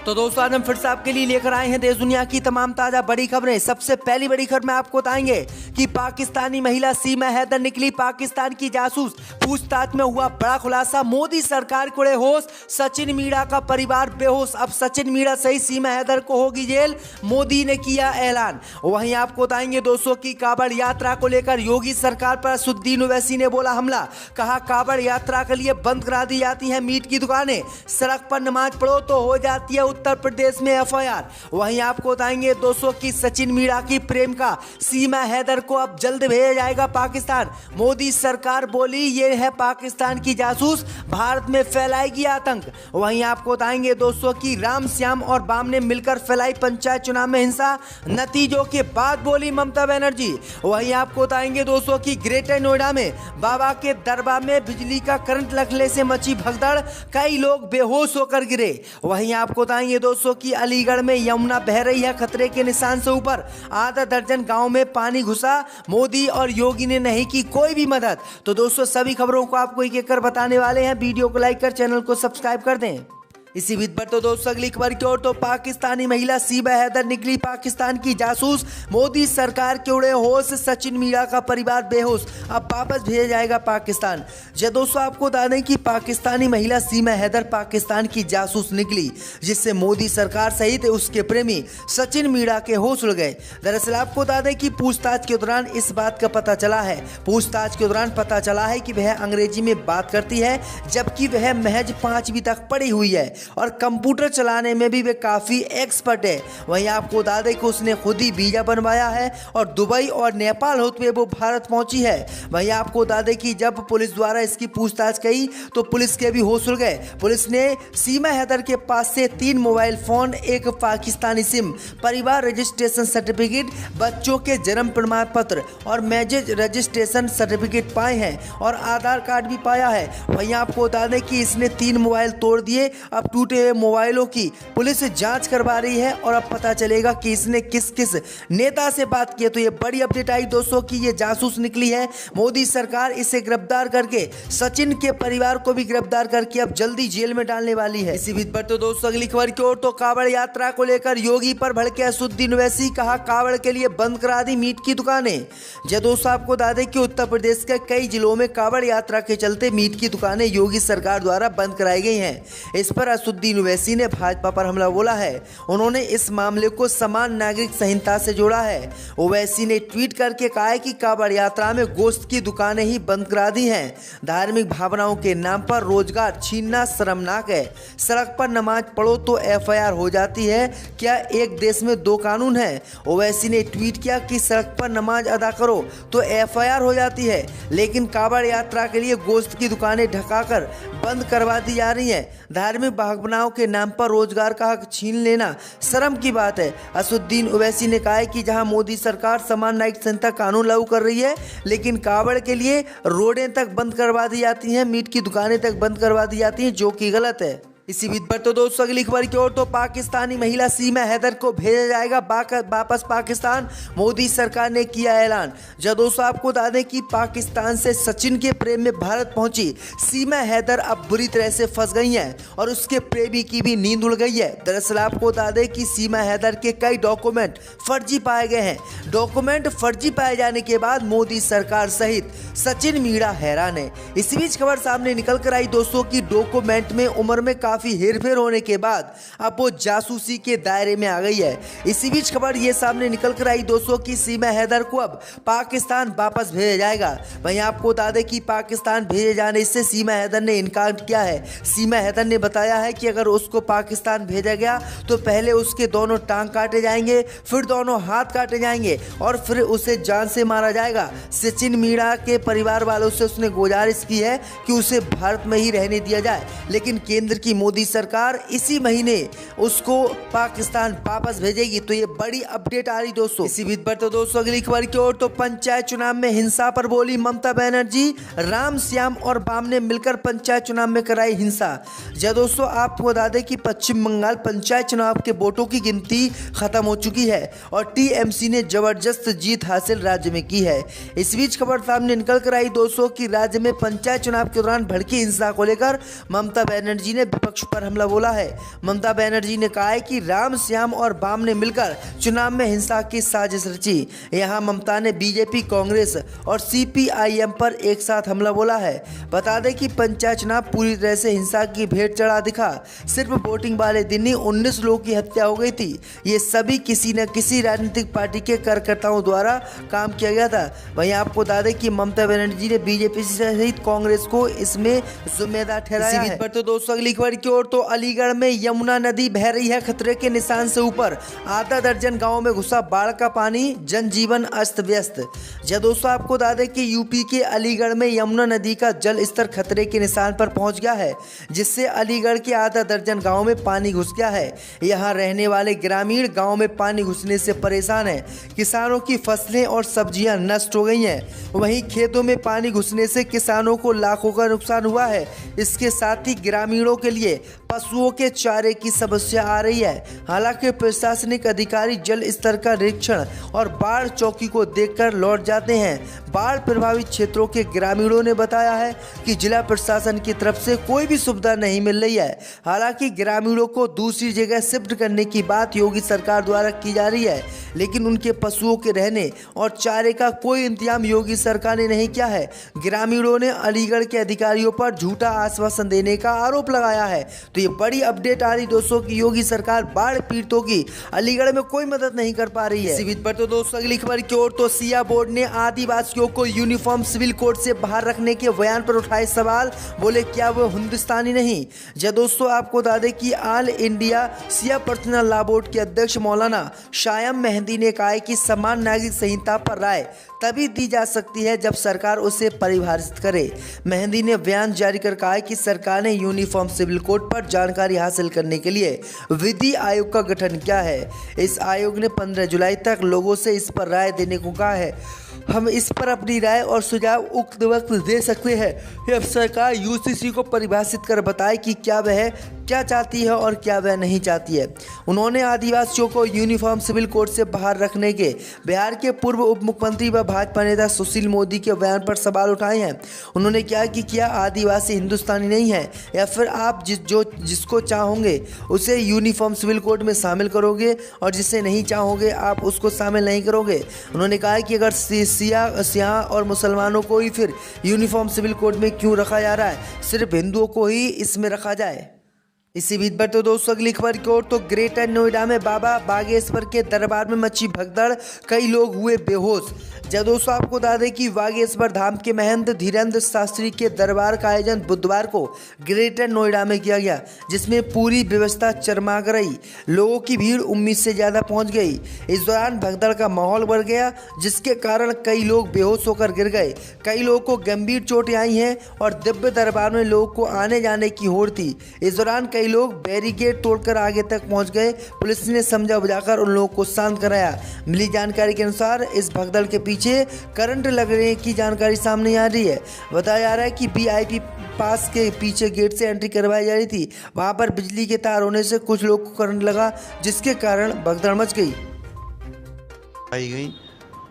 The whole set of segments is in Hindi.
तो दोस्तों आज हम फिर से आपके लिए लेकर आए हैं देश दुनिया की तमाम ताजा बड़ी खबरें। सबसे पहली बड़ी खबर में आपको बताएंगे कि पाकिस्तानी महिला सीमा हैदर निकली पाकिस्तान की जासूस। पूछताछ में हुआ बड़ा खुलासा। मोदी सरकार को उड़े होश, सचिन मीणा का परिवार बेहोश। अब सचिन मीणा सहित सीमा हैदर को होगी जेल, मोदी ने किया ऐलान। वहीं आपको बताएंगे दोस्तों की कांवड़ यात्रा को लेकर योगी सरकार पर असदुद्दीन ओवैसी ने बोला हमला। कहा कांवड़ यात्रा के लिए बंद करा दी जाती है मीट की दुकानें, सड़क पर नमाज पढ़ो तो हो जाती है उत्तर प्रदेश में एफआईआर। वहीं आपको बताएंगे दोस्तों की सचिन मीणा की प्रेम का सीमा हैदर को अब जल्द भेजा जाएगा पाकिस्तान। मोदी सरकार बोली ये है पाकिस्तान की जासूस, भारत में फैलाएगी आतंक। वहीं आपको बताएंगे दोस्तों की राम श्याम और बाम ने मिलकर फैलाई पंचायत चुनाव में हिंसा, नतीजों के बाद बोली ममता बनर्जी। वहीं आपको बताएंगे दोस्तों की ग्रेटर नोएडा में बाबा के दरबार में बिजली का करंट लगने से मची भगदड़, कई लोग बेहोश होकर गिरे। वहीं आपको बताएंगे दोस्तों की अलीगढ़ में यमुना बह रही है खतरे के निशान से ऊपर, आधा दर्जन गांव में पानी घुसा, मोदी और योगी ने नहीं की कोई भी मदद। तो दोस्तों सभी खबरों को आपको एक एक कर बताने वाले हैं, वीडियो को लाइक कर चैनल को सब्सक्राइब कर दें। इसी बीच पर तो दोस्तों अगली खबर की ओर, तो पाकिस्तानी महिला सीमा हैदर निकली पाकिस्तान की जासूस। मोदी सरकार के उड़े होश, सचिन मीणा का परिवार बेहोश, अब वापस भेजा जाएगा पाकिस्तान। जब दोस्तों आपको बता दें कि पाकिस्तानी महिला सीमा हैदर पाकिस्तान की जासूस निकली, जिससे मोदी सरकार सहित उसके प्रेमी सचिन मीणा के होश उड़ गए। दरअसल आपको बता दें कि पूछताछ के दौरान इस बात का पता चला है, पूछताछ के दौरान पता चला है कि वह अंग्रेजी में बात करती है, जबकि वह महज 5वीं तक पढ़ी हुई है और कंप्यूटर चलाने में भी वे काफ़ी एक्सपर्ट है। वहीं आपको बता दें कि उसने खुद ही वीजा बनवाया है और दुबई और नेपाल होते हुए वो भारत पहुंची है। वहीं आपको बता दें कि जब पुलिस द्वारा इसकी पूछताछ की तो पुलिस के भी होश उड़ गए। पुलिस ने सीमा हैदर के पास से 3 मोबाइल फोन, एक पाकिस्तानी सिम, परिवार रजिस्ट्रेशन सर्टिफिकेट, बच्चों के जन्म प्रमाण पत्र और मैरिज रजिस्ट्रेशन सर्टिफिकेट पाए हैं और आधार कार्ड भी पाया है। वहीं आपको बता दें कि इसने 3 मोबाइल तोड़ दिए। अब टूटे हुए मोबाइलों की पुलिस जांच करवा रही है और अब पता चलेगा कि इसने किस किस नेता से बात की है। तो ये बड़ी अपडेट आई दोस्तों की ये जासूस निकली है। मोदी सरकार इसे गिरफ्तार करके सचिन के परिवार को भी गिरफ्तार करके अब जल्दी जेल में डालने वाली है। इसी बीच पर तो दोस्तों अगली खबर की ओर, तो कांवड़ यात्रा को लेकर योगी पर भड़के असदुद्दीन ओवैसी। कहा कांवड़ के लिए बंद करा दी मीट की दुकानें। जब दोस्तों आपको बता दें कि उत्तर प्रदेश के कई जिलों में कांवड़ यात्रा के चलते मीट की दुकानें योगी सरकार द्वारा बंद कराई गई हैं। इस पर असदुद्दीन ओवैसी ने भाजपा पर हमला बोला है। उन्होंने इस मामले को समान नागरिक संहिता से जोड़ा है। ओवैसी ने ट्वीट करके कहा है कि कांवड़ यात्रा में गोश्त की दुकानें ही बंद करा दी हैं। धार्मिक भावनाओं के नाम पर रोजगार छीनना शर्मनाक है। सड़क पर नमाज पढ़ो तो एफआईआर हो जाती है, क्या एक देश में 2 कानून है? ओवैसी ने ट्वीट किया कि सड़क पर नमाज अदा करो तो एफआईआर हो जाती है, लेकिन कांवड़ यात्रा के लिए गोश्त की दुकानें ढकाकर बंद करवा दी जा रही हैं। धार्मिक भावनाओं के नाम पर रोजगार का हक छीन लेना शर्म की बात है। असदुद्दीन ओवैसी ने कहा है कि जहां मोदी सरकार समान नागरिक संहिता कानून लागू कर रही है, लेकिन कांवड़ के लिए रोडें तक बंद करवा दी जाती हैं, मीट की दुकानें तक बंद करवा दी जाती हैं, जो कि गलत है। इसी बीच पर तो दोस्तों अगली खबर की ओर, तो पाकिस्तानी महिला सीमा हैदर को भेजा जाएगा वापस पाकिस्तान। मोदी सरकार ने किया ऐलान। जब दोस्तों आपको बता दें कि पाकिस्तान से सचिन के प्रेम में भारत पहुंची सीमा हैदर अब बुरी तरह से फंस गई हैं और उसके प्रेमी की भी नींद उड़ गई है। दरअसल आपको बता दें कि सीमा हैदर के कई डॉक्यूमेंट फर्जी पाए गए हैं। डॉक्यूमेंट फर्जी पाए जाने के बाद मोदी सरकार सहित सचिन मीणा हैरान है। इसी बीच खबर सामने निकल कर आई दोस्तों की डॉक्यूमेंट में उम्र में काफी हेरफेर होने के बाद अब वो जासूसी के दायरे में आ गई है। इसी बीच खबर ये सामने निकल कर आई दोस्तों की सीमा हैदर को अब पाकिस्तान वापस भेजा जाएगा। वहीं आपको बता दें कि पाकिस्तान भेजे जाने से सीमा हैदर ने इनकार किया है। सीमा हैदर ने बताया है कि अगर उसको पाकिस्तान भेजा गया तो पहले उसके दोनों टांग काटे जाएंगे, फिर दोनों हाथ काटे जाएंगे और फिर उसे जान से मारा जाएगा। सचिन मीणा के परिवार वालों से उसने गुजारिश की है कि उसे भारत में ही रहने दिया जाए, लेकिन केंद्र की मोदी सरकार इसी महीने उसको पाकिस्तान वापस भेजेगी। तो ये बड़ी अपडेट आ रही दोस्तों। इसी बीच पर तो दोस्तों अगली खबर की ओर, तो पंचायत चुनाव में हिंसा पर बोली ममता बनर्जी। राम श्याम और बाम ने मिलकर पंचायत चुनाव में कराई हिंसा। जब दोस्तों आपको बता दें कि पश्चिम बंगाल पंचायत चुनाव के वोटों की गिनती खत्म हो चुकी है और टीएमसी ने जबरदस्त जीत हासिल राज्य में की है। इस बीच खबर सामने निकल कर आई दोस्तों कि राज्य में पंचायत चुनाव के दौरान भड़की हिंसा को लेकर ममता बनर्जी ने पक्ष पर हमला बोला है। ममता बनर्जी ने कहा है कि राम, श्याम और वाम ने मिलकर चुनाव में हिंसा की साजिश रची। यहाँ ममता ने बीजेपी, कांग्रेस और सीपीआईएम पर एक साथ हमला बोला है। बता दें कि पंचायत चुनाव पूरी तरह से हिंसा की भेंट चढ़ा दिखा। सिर्फ वोटिंग वाले दिन ही 19 लोगों की हत्या हो गई थी। ये सभी किसी न किसी राजनीतिक पार्टी के कार्यकर्ताओं द्वारा काम किया गया था। वहीं आपको बता दें कि ममता बनर्जी ने बीजेपी सहित कांग्रेस को इसमें जिम्मेदार ठहराया है। पर तो दोस्तों अगली खबर की ओर, तो अलीगढ़ में यमुना नदी बह रही है खतरे के निशान से ऊपर। आधा दर्जन गाँव में घुसा बाढ़ का पानी, जनजीवन अस्त व्यस्त। जब दोस्तों आपको बता दें कि यूपी के अलीगढ़ में यमुना नदी का जल स्तर खतरे के निशान पर पहुंच गया है, जिससे अलीगढ़ के आधा दर्जन गाँव में पानी घुस गया है। यहाँ रहने वाले ग्रामीण गाँव में पानी घुसने से परेशान है। किसानों की फसलें और सब्जियां नष्ट हो गई हैं। वहीं खेतों में पानी घुसने से किसानों को लाखों का नुकसान हुआ है। इसके साथ ही ग्रामीणों के लिए पशुओं के चारे की समस्या आ रही है। हालांकि प्रशासनिक अधिकारी जल स्तर का निरीक्षण और बाढ़ चौकी को देखकर लौट जाते हैं। बाढ़ प्रभावित क्षेत्रों के ग्रामीणों ने बताया है कि जिला प्रशासन की तरफ से कोई भी सुविधा नहीं मिल रही है। हालांकि ग्रामीणों को दूसरी जगह शिफ्ट करने की बात योगी सरकार द्वारा की जा रही है, लेकिन उनके पशुओं के रहने और चारे का कोई इंतजाम योगी सरकार ने नहीं किया है। ग्रामीणों ने अलीगढ़ के अधिकारियों पर झूठा आश्वासन देने का आरोप लगाया है। तो ये बड़ी अपडेट आ रही दोस्तों की योगी सरकार बाढ़ पीड़ितों की अलीगढ़ में कोई मदद नहीं कर पा रही है। इसी बीच पर तो दोस्तों अगली खबर की ओर, तो सिया बोर्ड ने आदिवासियों को यूनिफॉर्म सिविल कोड से बाहर रखने के बयान पर उठाए सवाल। बोले क्या वो हिंदुस्तानी नहीं। जब दोस्तों आपको बता दें कि all India Siya personal law board के अध्यक्ष मौलाना शायम मेहंदी ने कहा है कि समान नागरिक संहिता पर राय तभी दी जा सकती है जब सरकार उसे परिभाषित करे। मेहंदी ने बयान जारी कर कहा है कि सरकार ने यूनिफॉर्म सिविल कोड पर जानकारी हासिल करने के लिए विधि आयोग का गठन किया है। इस आयोग ने 15 जुलाई तक लोगों से इस पर राय देने को कहा है। हम इस पर अपनी राय और सुझाव उक्त वक्त दे सकते हैं। अब सरकार यूसीसी को परिभाषित कर बताए कि क्या वह क्या चाहती है और क्या वह नहीं चाहती है। उन्होंने आदिवासियों को यूनिफॉर्म सिविल कोड से बाहर रखने के बिहार के पूर्व उप मुख्यमंत्री व भाजपा नेता सुशील मोदी के बयान पर सवाल उठाए हैं। उन्होंने कहा कि क्या आदिवासी हिंदुस्तानी नहीं है, या फिर आप जिसको चाहोगे उसे यूनिफॉर्म सिविल कोड में शामिल करोगे और जिसे नहीं चाहोगे आप उसको शामिल नहीं करोगे। उन्होंने कहा कि अगर सिया और मुसलमानों को ही फिर यूनिफॉर्म सिविल कोड में क्यों रखा जा रहा है, सिर्फ हिंदुओं को ही इसमें रखा जाए। इसी बीच पर तो दोस्तों अगली खबर की ओर, तो ग्रेटर नोएडा में बाबा बागेश्वर के दरबार में मची भगदड़, कई लोग हुए बेहोश। जब दोस्तों आपको बता दें कि बागेश्वर धाम के महंत धीरेन्द्र शास्त्री के दरबार का आयोजन बुधवार को ग्रेटर नोएडा में किया गया, जिसमें पूरी व्यवस्था चरमरा गई। लोगों की भीड़ उम्मीद से ज़्यादा पहुंच गई। इस दौरान भगदड़ का माहौल बढ़ गया, जिसके कारण कई लोग बेहोश होकर गिर गए। कई लोगों को गंभीर चोटें आई हैं और दिव्य दरबार में लोगों को आने जाने की होड़ थी। इस दौरान कई लोग बैरिकेड तोड़कर आगे तक पहुंच गए। पुलिस ने समझा बुझाकर उन लोगों को शांत कराया। मिली जानकारी के अनुसार इस भगदड़ के पीछे करंट लगने की जानकारी सामने आ रही है। बताया जा रहा है कि वीआईपी पास के पीछे गेट से एंट्री करवाई जा रही थी। वहां पर बिजली के तार होने से कुछ लोग को करंट लगा, जिसके कारण भगदड़ मच गई। आई गई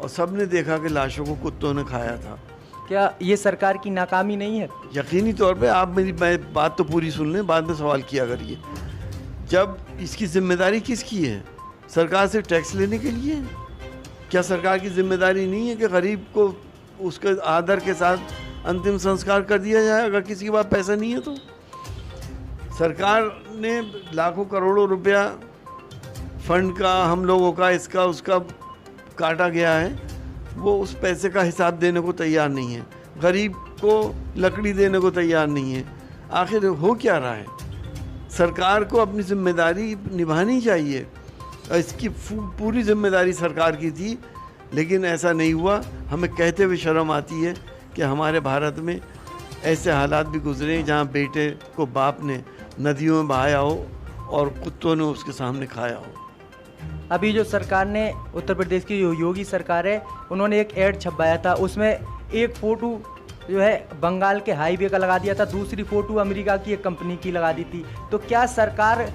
और सबने देखा कि लाशों को कुत्तों ने खाया था। क्या ये सरकार की नाकामी नहीं है? यकीनी तौर पे आप मेरी बात तो पूरी सुन लें, बाद में सवाल किया करिए। जब इसकी जिम्मेदारी किसकी है? सरकार से टैक्स लेने के लिए? क्या सरकार की जिम्मेदारी नहीं है कि गरीब को उसके आदर के साथ अंतिम संस्कार कर दिया जाए अगर किसी के पास पैसा नहीं है तो? सरकार ने लाखों करोड़ों रुपया फंड का, हम लोगों का, इसका उसका काटा गया है। वो उस पैसे का हिसाब देने को तैयार नहीं है। गरीब को लकड़ी देने को तैयार नहीं है। आखिर हो क्या रहा है? सरकार को अपनी जिम्मेदारी निभानी चाहिए। इसकी पूरी जिम्मेदारी सरकार की थी, लेकिन ऐसा नहीं हुआ। हमें कहते हुए शर्म आती है कि हमारे भारत में ऐसे हालात भी गुजरे जहाँ बेटे को बाप ने नदियों में बहाया हो और कुत्तों ने उसके सामने खाया हो। अभी जो सरकार ने, उत्तर प्रदेश की जो योगी सरकार है, उन्होंने एक ऐड छपवाया था। उसमें एक फ़ोटो जो है बंगाल के हाईवे का लगा दिया था, दूसरी फ़ोटो अमेरिका की एक कंपनी की लगा दी थी। तो क्या सरकार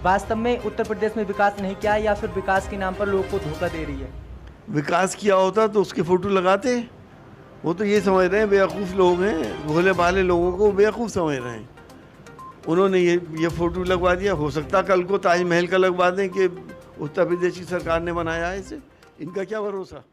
वास्तव में उत्तर प्रदेश में विकास नहीं किया है या फिर विकास के नाम पर लोगों को धोखा दे रही है? विकास किया होता तो उसकी फ़ोटो लगाते। वो तो ये समझ रहे हैं बेवकूफ़ लोग हैं, भोले भाले लोगों को बेवकूफ़ समझ रहे हैं। उन्होंने ये फ़ोटो लगवा दिया। हो सकता कल को ताजमहल का लगवा दें कि उत्तर प्रदेश की सरकार ने बनाया है इसे, इनका क्या भरोसा।